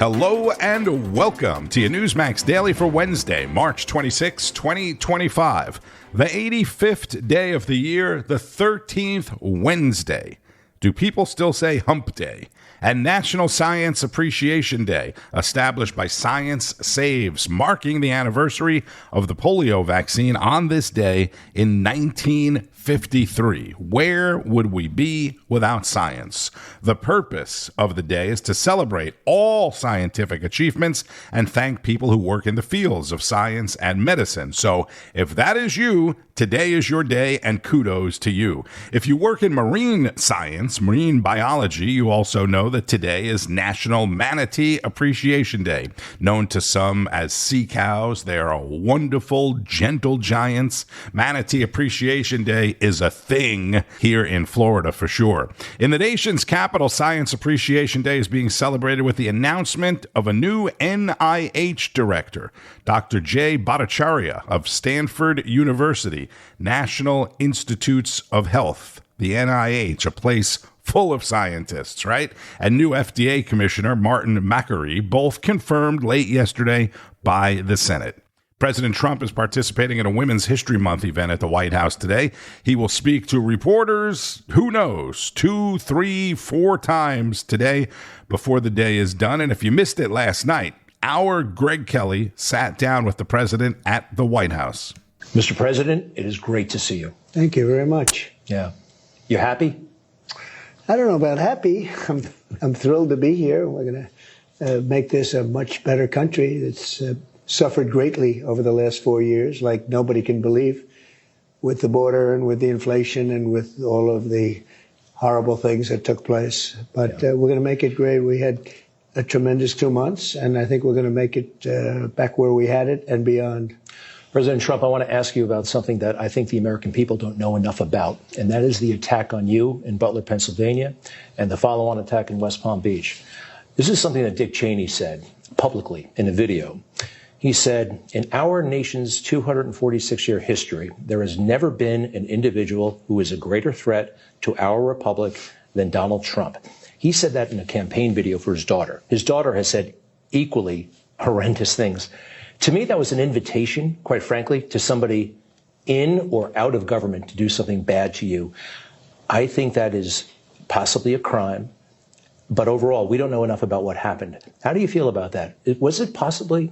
Hello and welcome to your Newsmax Daily for Wednesday, March 26, 2025, the 85th day of the year, the 13th Wednesday. Do people still say hump day? And National Science Appreciation Day, established by Science Saves, marking the anniversary of the polio vaccine on this day in 1953. Where would we be without science? The purpose of the day is to celebrate all scientific achievements and thank people who work in the fields of science and medicine. So if that is you, today is your day, and kudos to you. If you work in marine science, marine biology, you also know that today is National Manatee Appreciation Day. Known to some as sea cows, they are wonderful, gentle giants. Manatee Appreciation Day is a thing here in Florida for sure. In the nation's capital, Science Appreciation Day is being celebrated with the announcement of a new NIH director, Dr. Jay Bhattacharya of Stanford University, National Institutes of Health, the NIH, a place full of scientists, right? And new FDA Commissioner Martin Makary, both confirmed late yesterday by the Senate. President Trump is participating in a Women's History Month event at the White House today. He will speak to reporters, who knows, 2, 3, 4 times today before the day is done. And if you missed it last night, our Greg Kelly sat down with the president at the White House. Mr. President, it is great to see you. Thank you very much. Yeah. You happy? I don't know about happy. I'm thrilled to be here. We're going to make this a much better country that's suffered greatly over the last 4 years, like nobody can believe, with the border and with the inflation and with all of the horrible things that took place. But we're going to make it great. We had a tremendous 2 months, and I think we're going to make it back where we had it and beyond. President Trump, I want to ask you about something that I think the American people don't know enough about, and that is the attack on you in Butler, Pennsylvania, and the follow-on attack in West Palm Beach. This is something that Dick Cheney said publicly in a video. He said, in our nation's 246-year history, there has never been an individual who is a greater threat to our republic than Donald Trump. He said that in a campaign video for his daughter. His daughter has said equally horrendous things. To me, that was an invitation, quite frankly, to somebody in or out of government to do something bad to you. I think that is possibly a crime. But overall, we don't know enough about what happened. How do you feel about that? Was it possibly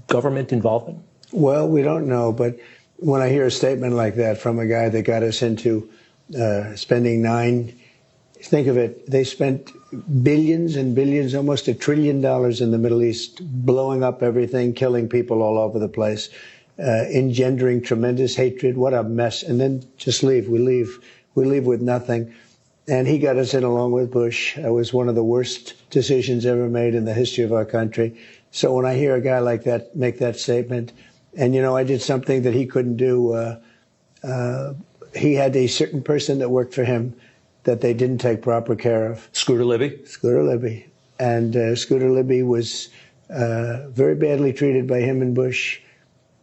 government involvement? Well, we don't know. But when I hear a statement like that from a guy that got us into spending think of it, they spent billions and billions, almost $1 trillion in the Middle East, blowing up everything, killing people all over the place, engendering tremendous hatred. What a mess. And then just leave. We leave with nothing. And he got us in along with Bush. It was one of the worst decisions ever made in the history of our country. So when I hear a guy like that make that statement, and, you know, I did something that he couldn't do. He had a certain person that worked for him that they didn't take proper care of. Scooter Libby? Scooter Libby. And Scooter Libby was very badly treated by him and Bush.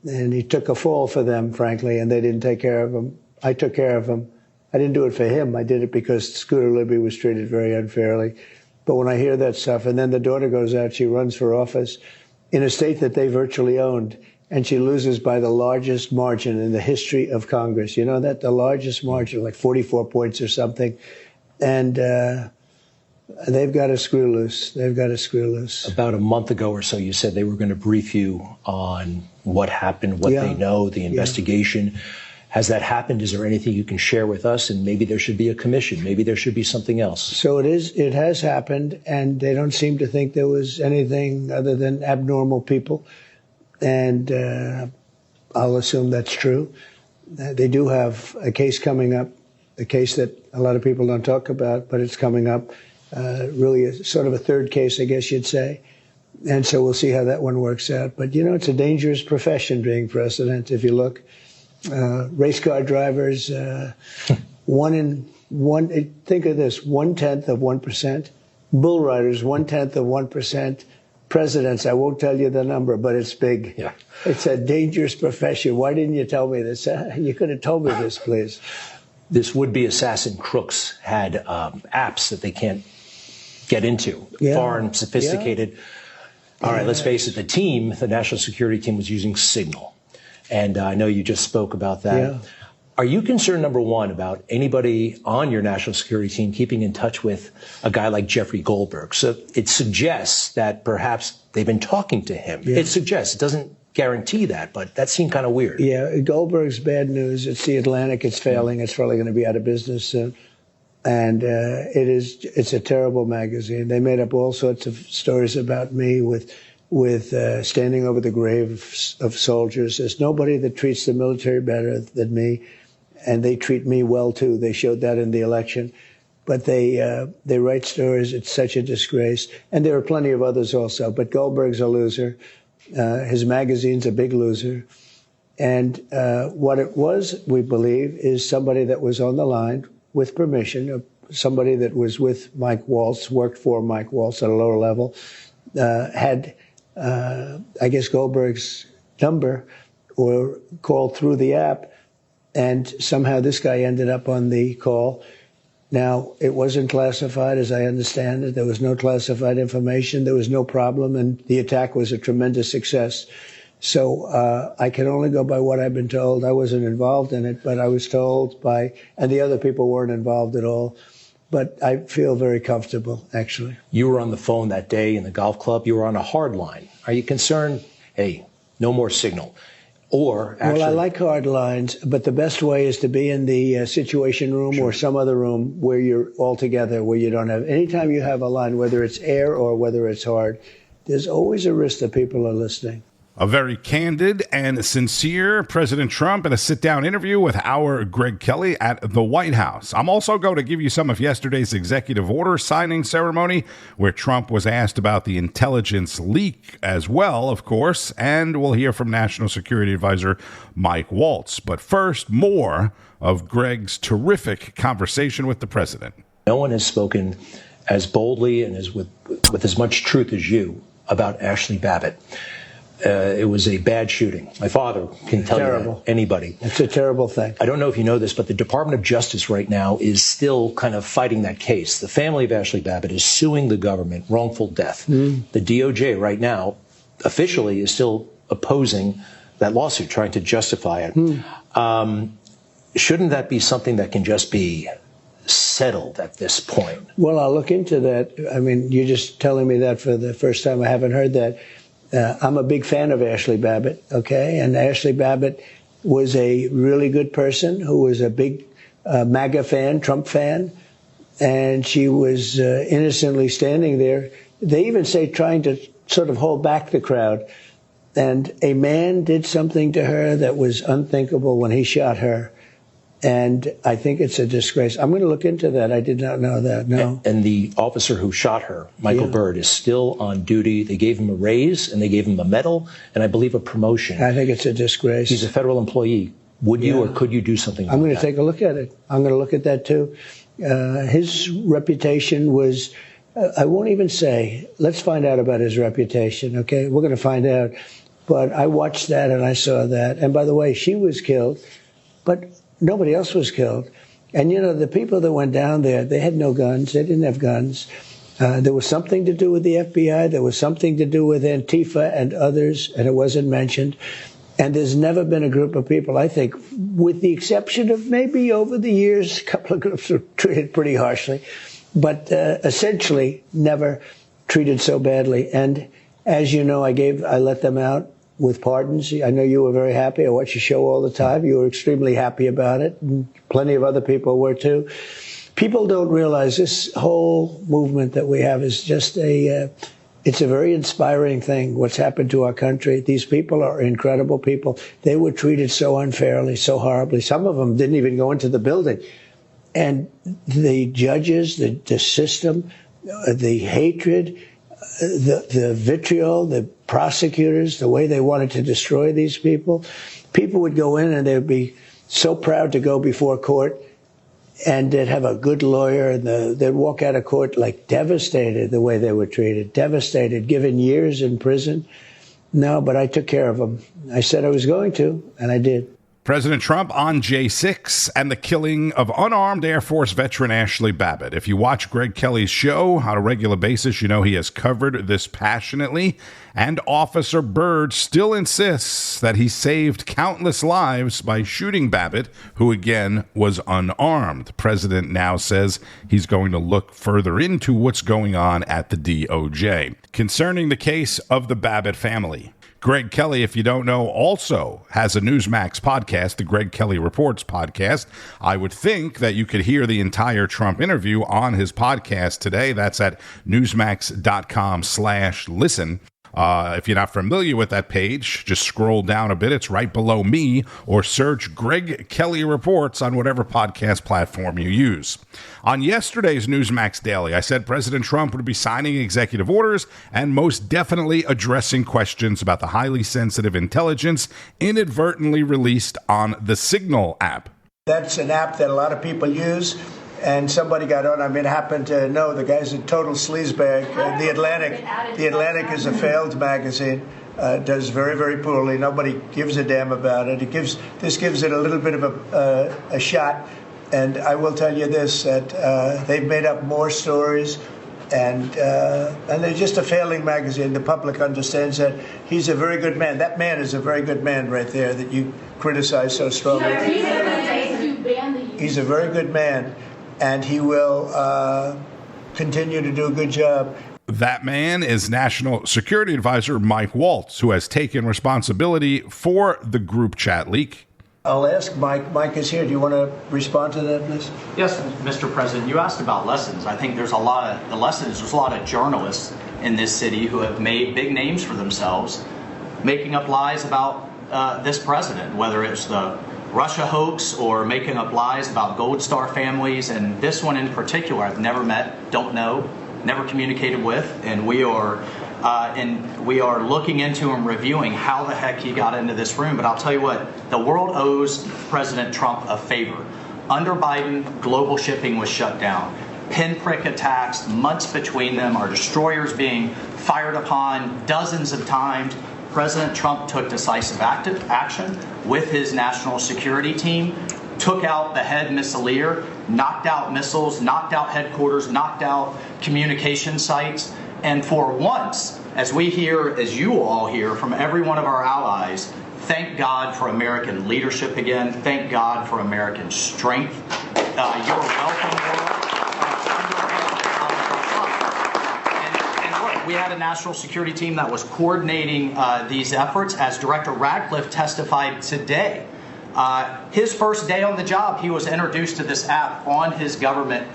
And he took a fall for them, frankly, and they didn't take care of him. I took care of him. I didn't do it for him. I did it because Scooter Libby was treated very unfairly. But when I hear that stuff, and then the daughter goes out, she runs for office in a state that they virtually owned, and she loses by the largest margin in the history of Congress. You know that? The largest margin, like 44 points or something. And they've got to screw loose. They've got to screw loose. About a month ago or so, you said they were going to brief you on what happened, what they know, the investigation. Yeah. Has that happened? Is there anything you can share with us? And maybe there should be a commission. Maybe there should be something else. So it has happened, and they don't seem to think there was anything other than abnormal people. And I'll assume that's true. They do have a case coming up, a case that a lot of people don't talk about, but it's coming up. Really sort of a third case, I guess you'd say. And so we'll see how that one works out. But, you know, it's a dangerous profession being president, if you look. Race car drivers, think of this, 0.1%. Bull riders, 0.1%. Presidents, I won't tell you the number, but it's big. Yeah. It's a dangerous profession. Why didn't you tell me this? You could have told me this, please. This would-be assassin crooks had apps that they can't get into, foreign, sophisticated. Yeah. All right, let's face it, the national security team was using Signal. And I know you just spoke about that. Yeah. Are you concerned, number one, about anybody on your national security team keeping in touch with a guy like Jeffrey Goldberg? So it suggests that perhaps they've been talking to him. Yeah. It suggests, it doesn't guarantee that, but that seemed kind of weird. Yeah, Goldberg's bad news. It's the Atlantic. It's failing. It's probably going to be out of business soon. And it's a terrible magazine. They made up all sorts of stories about me with standing over the graves of soldiers. There's nobody that treats the military better than me, and they treat me well, too. They showed that in the election. But they write stories. It's such a disgrace. And there are plenty of others also. But Goldberg's a loser. His magazine's a big loser. And what it was, we believe, is somebody that was on the line with permission, somebody that was with Mike Waltz, worked for Mike Waltz at a lower level, had I guess Goldberg's number or called through the app, and somehow this guy ended up on the call. Now, it wasn't classified, as I understand it. There was no classified information. There was no problem, and the attack was a tremendous success. So I can only go by what I've been told. I wasn't involved in it, but I was told by, and the other people weren't involved at all. But I feel very comfortable, actually. You were on the phone that day in the golf club. You were on a hard line. Are you concerned, hey, no more Signal? Or actually... Well, I like hard lines, but the best way is to be in the Situation Room or some other room where you're all together, where you don't have... Anytime you have a line, whether it's air or whether it's hard, there's always a risk that people are listening. A very candid and sincere President Trump in a sit-down interview with our Greg Kelly at the White House. I'm also going to give you some of yesterday's executive order signing ceremony, where Trump was asked about the intelligence leak as well, of course, and we'll hear from National Security Advisor Mike Waltz. But first, more of Greg's terrific conversation with the president. No one has spoken as boldly and with as much truth as you about Ashley Babbitt. It was a bad shooting. My father can tell you that. Anybody. It's a terrible thing. I don't know if you know this, but the Department of Justice right now is still kind of fighting that case. The family of Ashley Babbitt is suing the government, wrongful death. The DOJ right now officially is still opposing that lawsuit, trying to justify it. Shouldn't that be something that can just be settled at this point? Well, I'll look into that. I mean, you're just telling me that for the first time. I haven't heard that. I'm a big fan of Ashley Babbitt, okay? And Ashley Babbitt was a really good person who was a big MAGA fan, Trump fan, and she was innocently standing there. They even say trying to sort of hold back the crowd. And a man did something to her that was unthinkable when he shot her. And I think it's a disgrace. I'm going to look into that. I did not know that, no. And the officer who shot her, Michael Byrd, is still on duty. They gave him a raise, and they gave him a medal, and I believe a promotion. I think it's a disgrace. He's a federal employee. Would you or could you do something I'm going to take a look at it. I'm going to look at that, too. His reputation was, I won't even say, let's find out about his reputation, okay? We're going to find out. But I watched that, and I saw that. And by the way, she was killed, but nobody else was killed. And, you know, the people that went down there, they had no guns. They didn't have guns. There was something to do with the FBI. There was something to do with Antifa and others, and it wasn't mentioned. And there's never been a group of people, I think, with the exception of maybe over the years, a couple of groups were treated pretty harshly, but essentially never treated so badly. And as you know, I let them out with pardons. I know you were very happy. I watch your show all the time. You were extremely happy about it. And plenty of other people were too. People don't realize this whole movement that we have is just it's a very inspiring thing, what's happened to our country. These people are incredible people. They were treated so unfairly, so horribly. Some of them didn't even go into the building. And the judges, the system, the hatred, the vitriol, the prosecutors, the way they wanted to destroy these people would go in and they'd be so proud to go before court, and they'd have a good lawyer, and they'd walk out of court like devastated the way they were treated, devastated, given years in prison. No, but I took care of them. I said I was going to, and I did. President Trump on J6 and the killing of unarmed Air Force veteran Ashley Babbitt. If you watch Greg Kelly's show on a regular basis, you know he has covered this passionately. And Officer Byrd still insists that he saved countless lives by shooting Babbitt, who again was unarmed. The president now says he's going to look further into what's going on at the DOJ. Concerning the case of the Babbitt family, Greg Kelly, if you don't know, also has a Newsmax podcast, the Greg Kelly Reports podcast. I would think that you could hear the entire Trump interview on his podcast today. That's at newsmax.com/listen. If you're not familiar with that page, just scroll down a bit. It's right below me, or search Greg Kelly Reports on whatever podcast platform you use. On yesterday's Newsmax Daily, I said President Trump would be signing executive orders and most definitely addressing questions about the highly sensitive intelligence inadvertently released on the Signal app. That's an app that a lot of people use. And somebody got on. I mean, happened to know the guy's a total sleazebag. The Atlantic is a failed magazine. Does very, very poorly. Nobody gives a damn about it. This gives it a little bit of a shot. And I will tell you this: that they've made up more stories, and they're just a failing magazine. The public understands that. He's a very good man. That man is a very good man right there that you criticize so strongly. He's a very good man. And he will continue to do a good job. That man is National Security Advisor Mike Waltz, who has taken responsibility for the group chat leak. I'll ask Mike. Mike is here. Do you want to respond to that, please? Yes, Mr. President. You asked about lessons. I think there's a lot of journalists in this city who have made big names for themselves making up lies about this president, whether it's the Russia hoax or making up lies about Gold Star families. And this one in particular, I've never met, don't know, never communicated with, and we are looking into and reviewing how the heck he got into this room. But I'll tell you what, the world owes President Trump a favor. Under Biden, global shipping was shut down. Pinprick attacks, months between them, our destroyers being fired upon dozens of times. President Trump took decisive action with his national security team, took out the head missileer, knocked out missiles, knocked out headquarters, knocked out communication sites. And for once, as we hear, as you all hear from every one of our allies, thank God for American leadership again. Thank God for American strength. You're welcome, world. And look, we had a national security team that was coordinating these efforts. As Director Radcliffe testified today, his first day on the job, he was introduced to this app on his government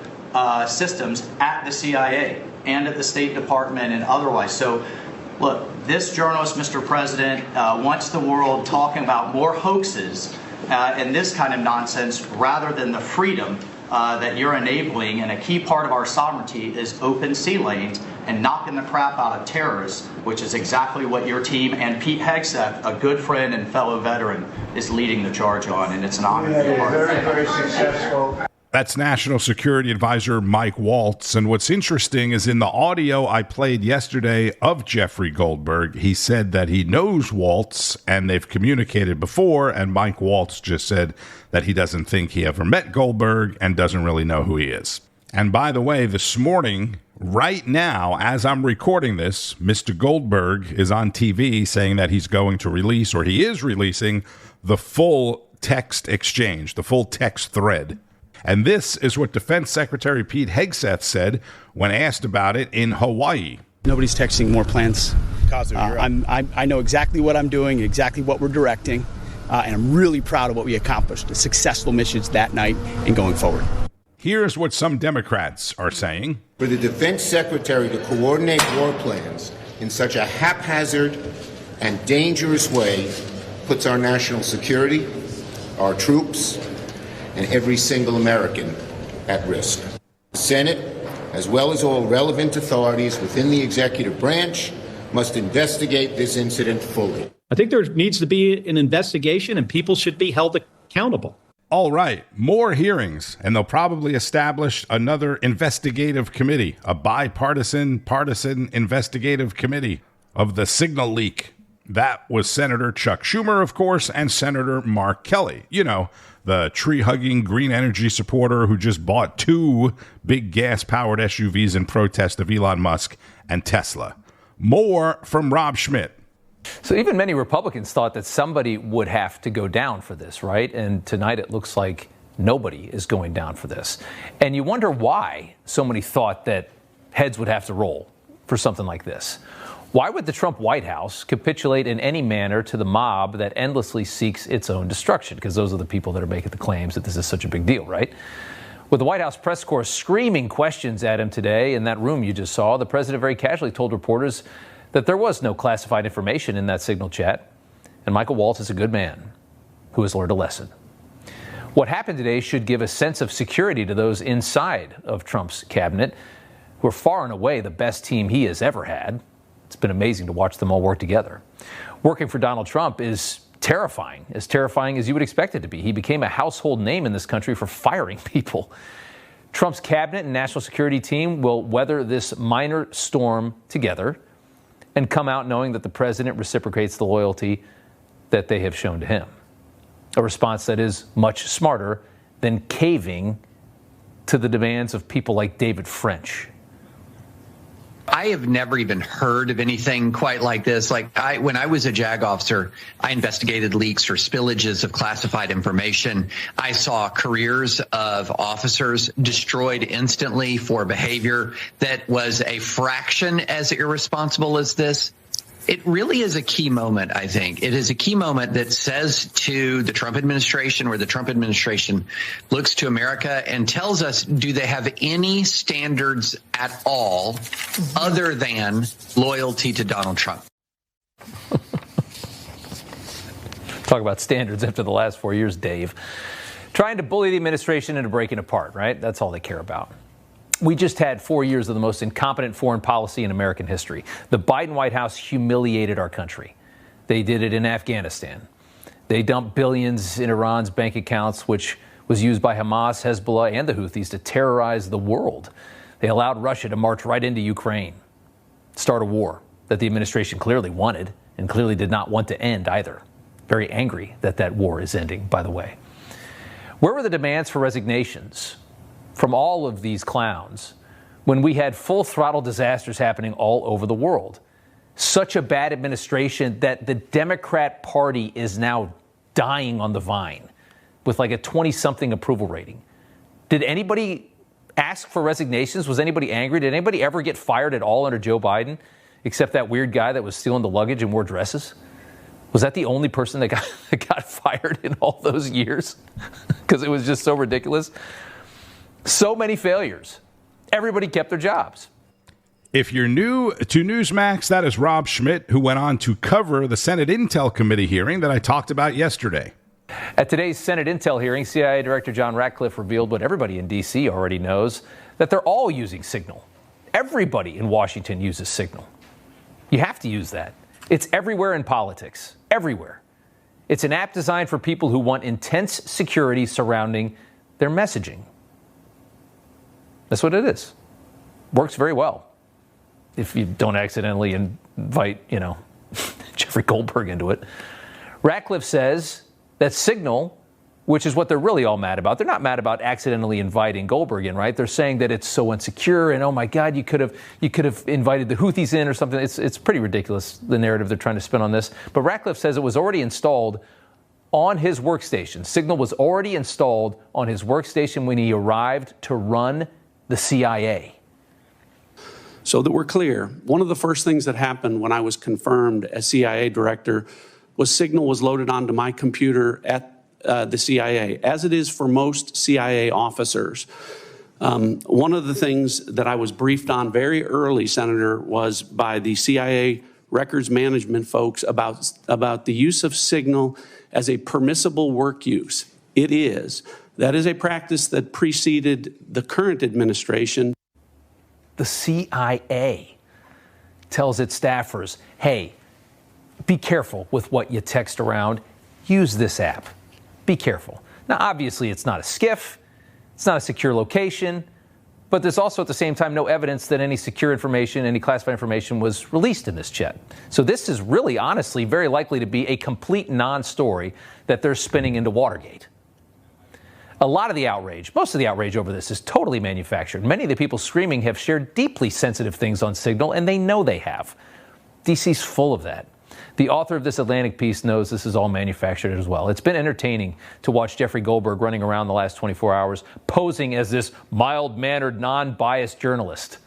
systems at the CIA and at the State Department and otherwise. So, look, this journalist, Mr. President, wants the world talking about more hoaxes and this kind of nonsense rather than the freedom that you're enabling. And a key part of our sovereignty is open sea lanes and knocking the crap out of terrorists, which is exactly what your team and Pete Hegseth, a good friend and fellow veteran, is leading the charge on. And it's an honor to be part of it. Very successful. That's National Security Advisor Mike Waltz. And what's interesting is in the audio I played yesterday of Jeffrey Goldberg, he said that he knows Waltz and they've communicated before. And Mike Waltz just said that he doesn't think he ever met Goldberg and doesn't really know who he is. And by the way, this morning, right now, as I'm recording this, Mr. Goldberg is on TV saying that he's going to release, or he is releasing, the full text exchange, the full text thread. And this is what Defense Secretary Pete Hegseth said when asked about it in Hawaii. Nobody's texting more plans. I know exactly what I'm doing, exactly what we're directing, and I'm really proud of what we accomplished, the successful missions that night and going forward. Here's what some Democrats are saying. For the Defense Secretary to coordinate war plans in such a haphazard and dangerous way puts our national security, our troops, and every single American at risk. The Senate, as well as all relevant authorities within the executive branch, must investigate this incident fully. I think there needs to be an investigation and people should be held accountable. All right, more hearings, and they'll probably establish another investigative committee, a partisan investigative committee of the signal leak. That was Senator Chuck Schumer, of course, and Senator Mark Kelly. You know, the tree-hugging green energy supporter who just bought 2 big gas-powered SUVs in protest of Elon Musk and Tesla. More from Rob Schmitt. So even many Republicans thought that somebody would have to go down for this, right? And tonight it looks like nobody is going down for this. And you wonder why so many thought that heads would have to roll for something like this. Why would the Trump White House capitulate in any manner to the mob that endlessly seeks its own destruction? Because those are the people that are making the claims that this is such a big deal, right? With the White House press corps screaming questions at him today in that room you just saw, the president very casually told reporters that there was no classified information in that signal chat. And Michael Waltz is a good man who has learned a lesson. What happened today should give a sense of security to those inside of Trump's cabinet, who are far and away the best team he has ever had. It's been amazing to watch them all work together. Working for Donald Trump is terrifying as you would expect it to be. He became a household name in this country for firing people. Trump's cabinet and national security team will weather this minor storm together and come out knowing that the president reciprocates the loyalty that they have shown to him. A response that is much smarter than caving to the demands of people like David French. I have never even heard of anything quite like this. When I was a JAG officer, I investigated leaks or spillages of classified information. I saw careers of officers destroyed instantly for behavior that was a fraction as irresponsible as this. It really is a key moment, I think. It is a key moment that says to the Trump administration, or the Trump administration looks to America and tells us, do they have any standards at all other than loyalty to Donald Trump? Talk about standards after the last 4 years, Dave. Trying to bully the administration into breaking apart, right? That's all they care about. We just had 4 years of the most incompetent foreign policy in American history. The Biden White House humiliated our country. They did it in Afghanistan. They dumped billions in Iran's bank accounts, which was used by Hamas, Hezbollah, and the Houthis to terrorize the world. They allowed Russia to march right into Ukraine, start a war that the administration clearly wanted and clearly did not want to end either. Very angry that that war is ending, by the way. Where were the demands for resignations from all of these clowns when we had full throttle disasters happening all over the world? Such a bad administration that the Democrat Party is now dying on the vine with like a 20-something approval rating. Did anybody ask for resignations? Was anybody angry? Did anybody ever get fired at all under Joe Biden, except that weird guy that was stealing the luggage and wore dresses? Was that the only person that got fired in all those years? Because it was just so ridiculous. So many failures. Everybody kept their jobs. If you're new to Newsmax, that is Rob Schmitt, who went on to cover the Senate Intel Committee hearing that I talked about yesterday. At today's Senate Intel hearing, CIA Director John Ratcliffe revealed what everybody in D.C. already knows, that they're all using Signal. Everybody in Washington uses Signal. You have to use that. It's everywhere in politics. Everywhere. It's an app designed for people who want intense security surrounding their messaging. That's what it is. Works very well. If you don't accidentally invite, Jeffrey Goldberg into it. Ratcliffe says that Signal, which is what they're really all mad about. They're not mad about accidentally inviting Goldberg in, right? They're saying that it's so insecure and, oh my God, you could have invited the Houthis in or something. It's pretty ridiculous, the narrative they're trying to spin on this. But Ratcliffe says it was already installed on his workstation. Signal was already installed on his workstation when he arrived to run the CIA. So that we're clear, one of the first things that happened when I was confirmed as CIA director was Signal was loaded onto my computer at the CIA, as it is for most CIA officers. One of the things that I was briefed on very early, Senator, was by the CIA records management folks about the use of Signal as a permissible work use. It is. That is a practice that preceded the current administration. The CIA tells its staffers, hey, be careful with what you text around. Use this app. Be careful. Now, obviously, it's not a SCIF. It's not a secure location. But there's also, at the same time, no evidence that any secure information, any classified information was released in this chat. So this is really, honestly, very likely to be a complete non-story that they're spinning into Watergate. A lot of the outrage, most of the outrage over this is totally manufactured. Many of the people screaming have shared deeply sensitive things on Signal, and they know they have. DC's full of that. The author of this Atlantic piece knows this is all manufactured as well. It's been entertaining to watch Jeffrey Goldberg running around the last 24 hours, posing as this mild-mannered, non-biased journalist.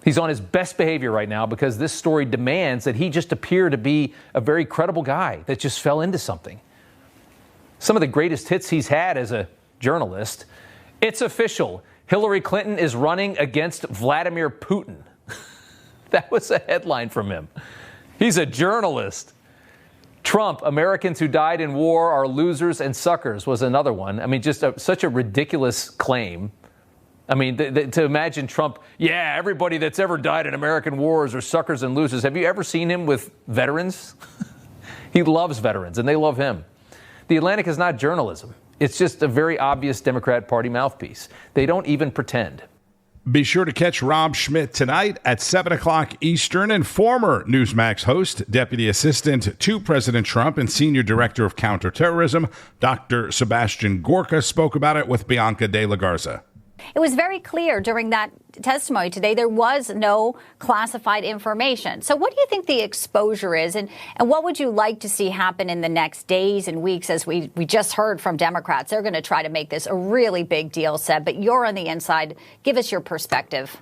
He's on his best behavior right now because this story demands that he just appear to be a very credible guy that just fell into something. Some of the greatest hits he's had as a journalist. It's official. Hillary Clinton is running against Vladimir Putin. That was a headline from him. He's a journalist. Trump, Americans who died in war are losers and suckers, was another one. I mean, just such a ridiculous claim. I mean, to imagine Trump, yeah, everybody that's ever died in American wars are suckers and losers. Have you ever seen him with veterans? He loves veterans, and they love him. The Atlantic is not journalism. It's just a very obvious Democrat Party mouthpiece. They don't even pretend. Be sure to catch Rob Schmitt tonight at 7 o'clock Eastern. And former Newsmax host, Deputy Assistant to President Trump and Senior Director of Counterterrorism, Dr. Sebastian Gorka, spoke about it with Bianca De La Garza. It was very clear during that testimony today there was no classified information. So what do you think the exposure is, and what would you like to see happen in the next days and weeks? As we just heard from Democrats, they're going to try to make this a really big deal, Seb, but you're on the inside. Give us your perspective.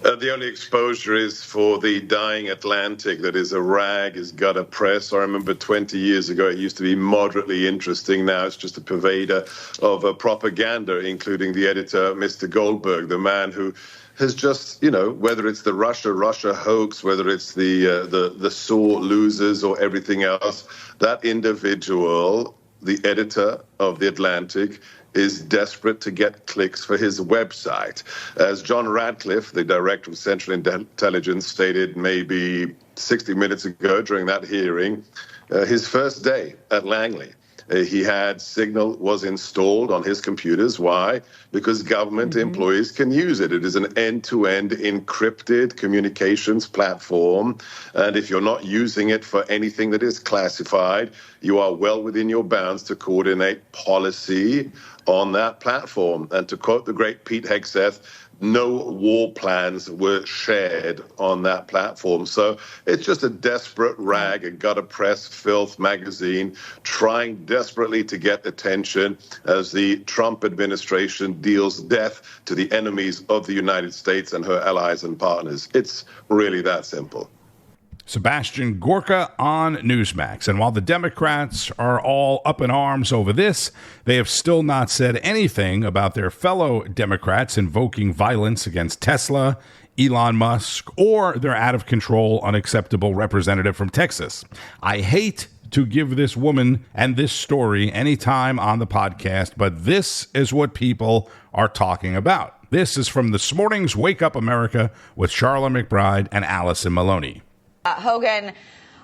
The only exposure is for the dying Atlantic that is a rag, is gutter press. I remember 20 years ago it used to be moderately interesting. Now it's just a purveyor of propaganda, including the editor, Mr. Goldberg, the man who has just, whether it's the Russia hoax, whether it's the sore losers or everything else, that individual, the editor of The Atlantic, is desperate to get clicks for his website. As John Radcliffe, the director of Central Intelligence, stated maybe 60 minutes ago during that hearing, his first day at Langley, he had Signal was installed on his computers. Why? Because government employees can use it. It is an end-to-end encrypted communications platform. And if you're not using it for anything that is classified, you are well within your bounds to coordinate policy on that platform. And to quote the great Pete Hegseth, no war plans were shared on that platform. So it's just a desperate rag, a gutter press filth magazine trying desperately to get attention as the Trump administration deals death to the enemies of the United States and her allies and partners. It's really that simple. Sebastian Gorka on Newsmax. And while the Democrats are all up in arms over this, they have still not said anything about their fellow Democrats invoking violence against Tesla, Elon Musk, or their out-of-control, unacceptable representative from Texas. I hate to give this woman and this story any time on the podcast, but this is what people are talking about. This is from This Morning's Wake Up America with Charla McBride and Allison Maloney. Hogan,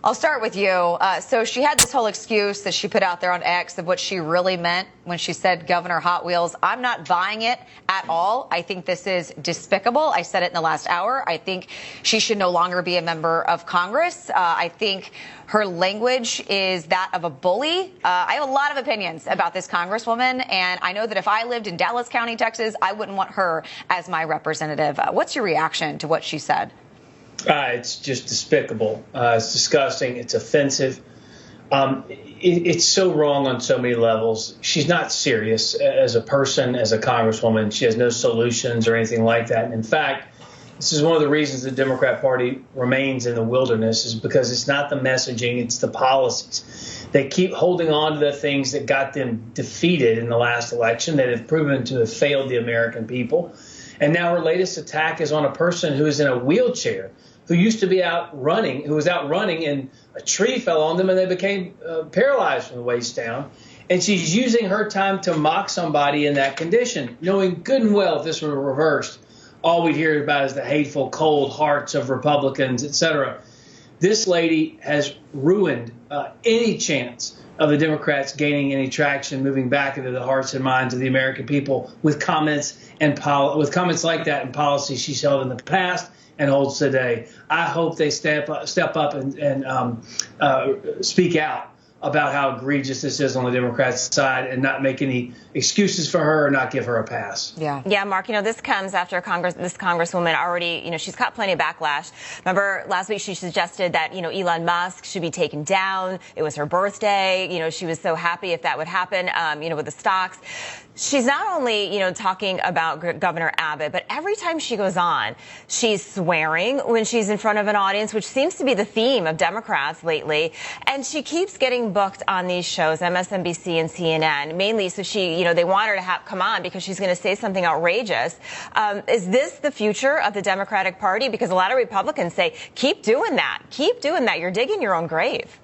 I'll start with you. So she had this whole excuse that she put out there on X of what she really meant when she said Governor Hot Wheels. I'm not buying it at all. I think this is despicable. I said it in the last hour. I think she should no longer be a member of Congress. I think her language is that of a bully. I have a lot of opinions about this Congresswoman, and I know that if I lived in Dallas County, Texas, I wouldn't want her as my representative. What's your reaction to what she said? It's just despicable. It's disgusting. It's offensive. It's so wrong on so many levels. She's not serious as a person, as a congresswoman. She has no solutions or anything like that. And in fact, this is one of the reasons the Democrat Party remains in the wilderness, is because it's not the messaging, it's the policies. They keep holding on to the things that got them defeated in the last election, that have proven to have failed the American people. And now her latest attack is on a person who is in a wheelchair, who used to be out running, who was out running, and a tree fell on them and they became paralyzed from the waist down. And she's using her time to mock somebody in that condition, knowing good and well if this were reversed, all we'd hear about is the hateful, cold hearts of Republicans, et cetera. This lady has ruined any chance of the Democrats gaining any traction, moving back into the hearts and minds of the American people with comments like that and policies she's held in the past and holds today. I hope they step up and speak out about how egregious this is on the Democrats' side and not make any excuses for her or not give her a pass. Yeah, Mark, this comes after this Congresswoman already, she's got plenty of backlash. Remember last week she suggested that, Elon Musk should be taken down. It was her birthday. She was so happy if that would happen, with the stocks. She's not only, talking about Governor Abbott, but every time she goes on, she's swearing when she's in front of an audience, which seems to be the theme of Democrats lately. And she keeps getting booked on these shows, MSNBC and CNN, mainly so they want her to come on because she's going to say something outrageous. Is this the future of the Democratic Party? Because a lot of Republicans say, keep doing that. Keep doing that. You're digging your own grave.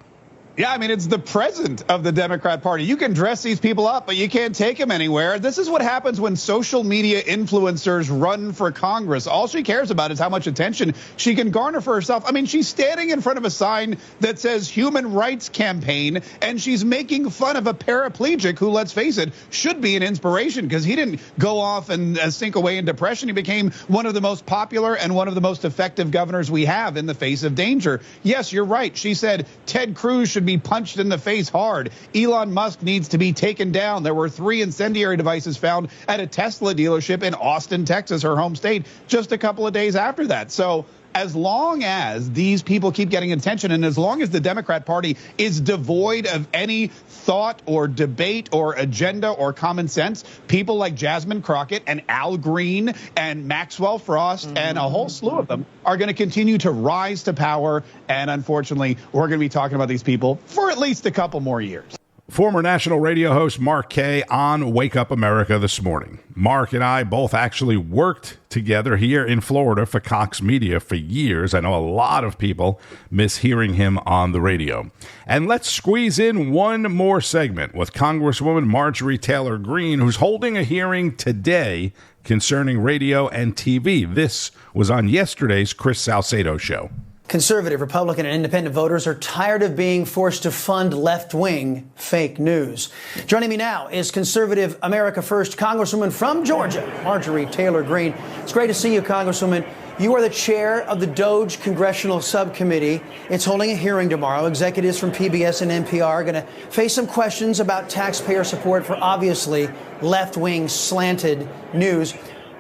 Yeah, it's the present of the Democrat Party. You can dress these people up, but you can't take them anywhere. This is what happens when social media influencers run for Congress. All she cares about is how much attention she can garner for herself. She's standing in front of a sign that says Human Rights Campaign, and she's making fun of a paraplegic who, let's face it, should be an inspiration because he didn't go off and sink away in depression. He became one of the most popular and one of the most effective governors we have in the face of danger. Yes, you're right. She said Ted Cruz should be punched in the face hard. Elon Musk needs to be taken down. There were 3 incendiary devices found at a Tesla dealership in Austin, Texas, her home state, just a couple of days after that. So as long as these people keep getting attention and as long as the Democrat Party is devoid of any thought or debate or agenda or common sense, people like Jasmine Crockett and Al Green and Maxwell Frost and a whole slew of them are going to continue to rise to power. And unfortunately, we're going to be talking about these people for at least a couple more years. Former national radio host Mark Kaye on Wake Up America this morning. Mark and I both actually worked together here in Florida for Cox Media for years. I know a lot of people miss hearing him on the radio. And let's squeeze in one more segment with Congresswoman Marjorie Taylor Greene, who's holding a hearing today concerning radio and TV. This was on yesterday's Chris Salcedo Show. Conservative, Republican, and independent voters are tired of being forced to fund left-wing fake news. Joining me now is conservative America First Congresswoman from Georgia, Marjorie Taylor Greene. It's great to see you, Congresswoman. You are the chair of the DOJ Congressional Subcommittee. It's holding a hearing tomorrow. Executives from PBS and NPR are going to face some questions about taxpayer support for obviously left-wing slanted news.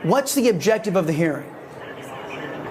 What's the objective of the hearing?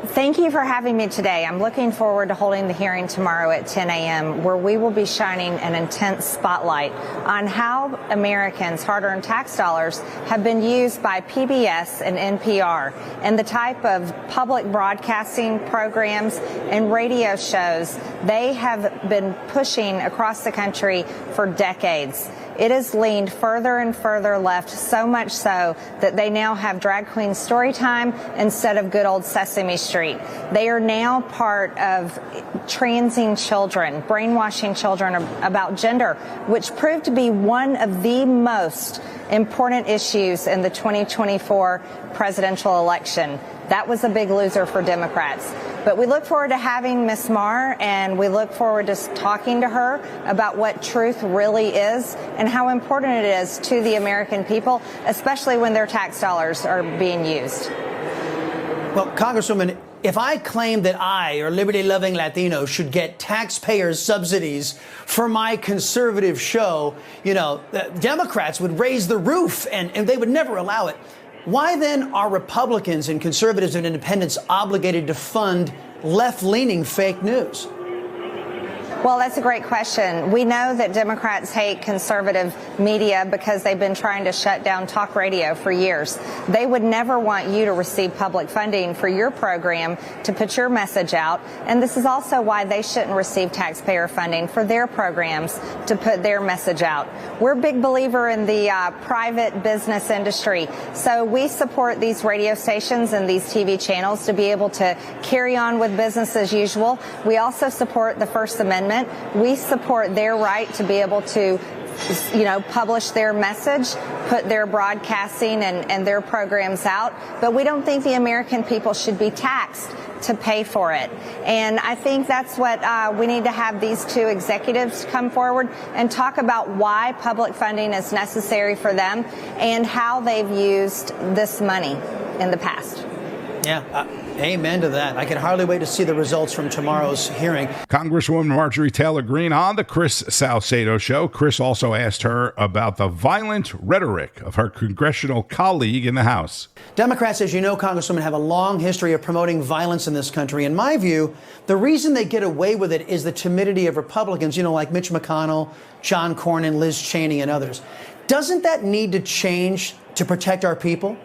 Thank you for having me today. I'm looking forward to holding the hearing tomorrow at 10 a.m., where we will be shining an intense spotlight on how Americans' hard-earned tax dollars have been used by PBS and NPR and the type of public broadcasting programs and radio shows they have been pushing across the country for decades. It has leaned further and further left, so much so that they now have drag queen story time instead of good old Sesame Street. They are now part of transing children, brainwashing children about gender, which proved to be one of the most important issues in the 2024 presidential election. That was a big loser for Democrats. But we look forward to having Ms. Marr, and we look forward to talking to her about what truth really is and how important it is to the American people, especially when their tax dollars are being used. Well, Congresswoman, if I claim that I, or liberty-loving Latino, should get taxpayers' subsidies for my conservative show, the Democrats would raise the roof and they would never allow it. Why then are Republicans and conservatives and independents obligated to fund left-leaning fake news? Well, that's a great question. We know that Democrats hate conservative media because they've been trying to shut down talk radio for years. They would never want you to receive public funding for your program to put your message out. And this is also why they shouldn't receive taxpayer funding for their programs to put their message out. We're a big believer in the private business industry. So we support these radio stations and these TV channels to be able to carry on with business as usual. We also support the First Amendment. We support their right to be able to, publish their message, put their broadcasting and their programs out. But we don't think the American people should be taxed to pay for it. And I think that's what we need to have these two executives come forward and talk about why public funding is necessary for them and how they've used this money in the past. Yeah, amen to that. I can hardly wait to see the results from tomorrow's hearing. Congresswoman Marjorie Taylor Greene on the Chris Salcedo Show. Chris also asked her about the violent rhetoric of her congressional colleague in the House. Democrats, as you know, Congresswoman, have a long history of promoting violence in this country. In my view, the reason they get away with it is the timidity of Republicans, like Mitch McConnell, John Cornyn, Liz Cheney, and others. Doesn't that need to change to protect our people?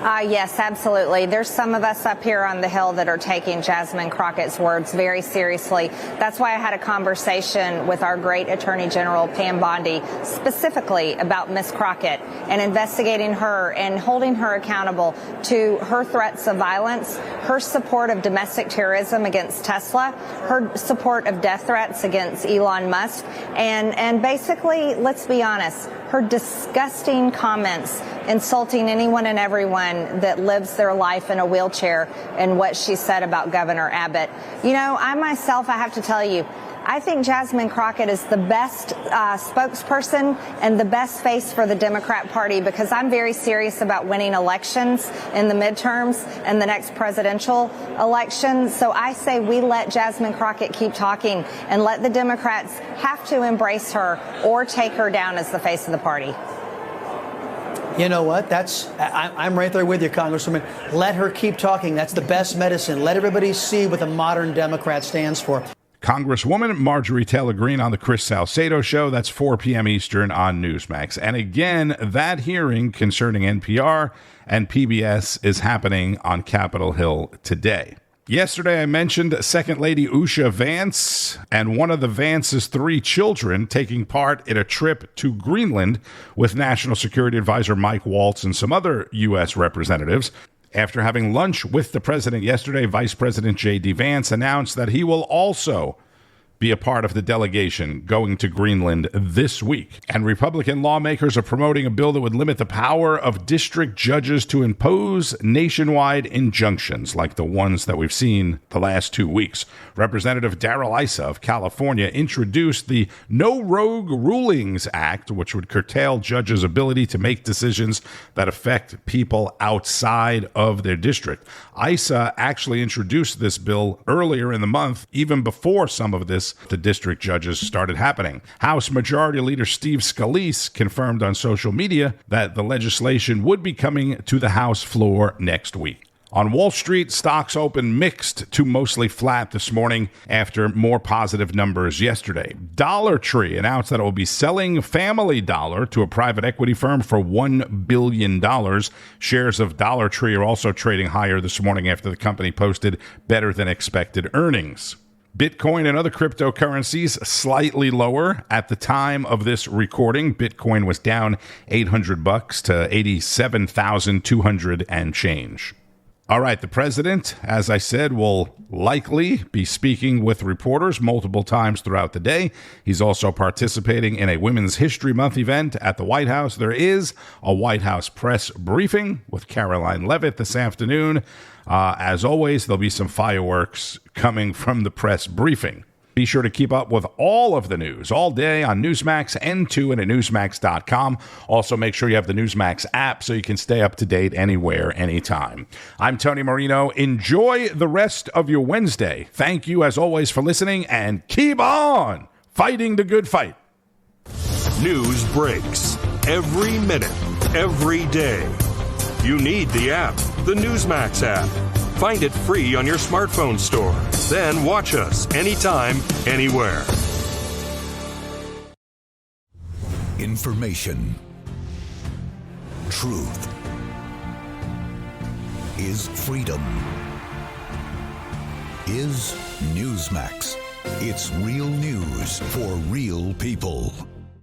Yes, absolutely. There's some of us up here on the Hill that are taking Jasmine Crockett's words very seriously. That's why I had a conversation with our great Attorney General, Pam Bondi, specifically about Ms. Crockett and investigating her and holding her accountable to her threats of violence, her support of domestic terrorism against Tesla, her support of death threats against Elon Musk, and basically, let's be honest, her disgusting comments insulting anyone and everyone that lives their life in a wheelchair and what she said about Governor Abbott. I myself, I have to tell you, I think Jasmine Crockett is the best spokesperson and the best face for the Democrat Party because I'm very serious about winning elections in the midterms and the next presidential election. So I say we let Jasmine Crockett keep talking and let the Democrats have to embrace her or take her down as the face of the party. You know what? I'm right there with you, Congresswoman. Let her keep talking. That's the best medicine. Let everybody see what the modern Democrat stands for. Congresswoman Marjorie Taylor Greene on the Chris Salcedo Show. That's 4 p.m. Eastern on Newsmax. And again, that hearing concerning NPR and PBS is happening on Capitol Hill today. Yesterday, I mentioned Second Lady Usha Vance and one of the Vance's 3 children taking part in a trip to Greenland with National Security Advisor Mike Waltz and some other U.S. representatives. After having lunch with the president yesterday, Vice President J.D. Vance announced that he will also be a part of the delegation going to Greenland this week. And Republican lawmakers are promoting a bill that would limit the power of district judges to impose nationwide injunctions like the ones that we've seen the last 2 weeks. Representative Darrell Issa of California introduced the No Rogue Rulings Act, which would curtail judges' ability to make decisions that affect people outside of their district. Issa actually introduced this bill earlier in the month, even before some of this the district judges started happening. House Majority Leader Steve Scalise confirmed on social media that the legislation would be coming to the House floor next week. On Wall Street, stocks opened mixed to mostly flat this morning after more positive numbers yesterday. Dollar Tree announced that it will be selling Family Dollar to a private equity firm for $1 billion. Shares of Dollar Tree are also trading higher this morning after the company posted better than expected earnings. Bitcoin and other cryptocurrencies slightly lower at the time of this recording. Bitcoin was down $800 to 87,200 and change. All right, the president, as I said, will likely be speaking with reporters multiple times throughout the day. He's also participating in a Women's History Month event at the White House. There is a White House press briefing with Caroline Leavitt this afternoon. As always, there'll be some fireworks coming from the press briefing. Be sure to keep up with all of the news all day on Newsmax, N2, and at Newsmax.com. Also, make sure you have the Newsmax app so you can stay up to date anywhere, anytime. I'm Tony Marino. Enjoy the rest of your Wednesday. Thank you, as always, for listening, and keep on fighting the good fight. News breaks every minute, every day. You need the app, the Newsmax app. Find it free on your smartphone store. Then watch us anytime, anywhere. Information. Truth. Is freedom. Is Newsmax. It's real news for real people.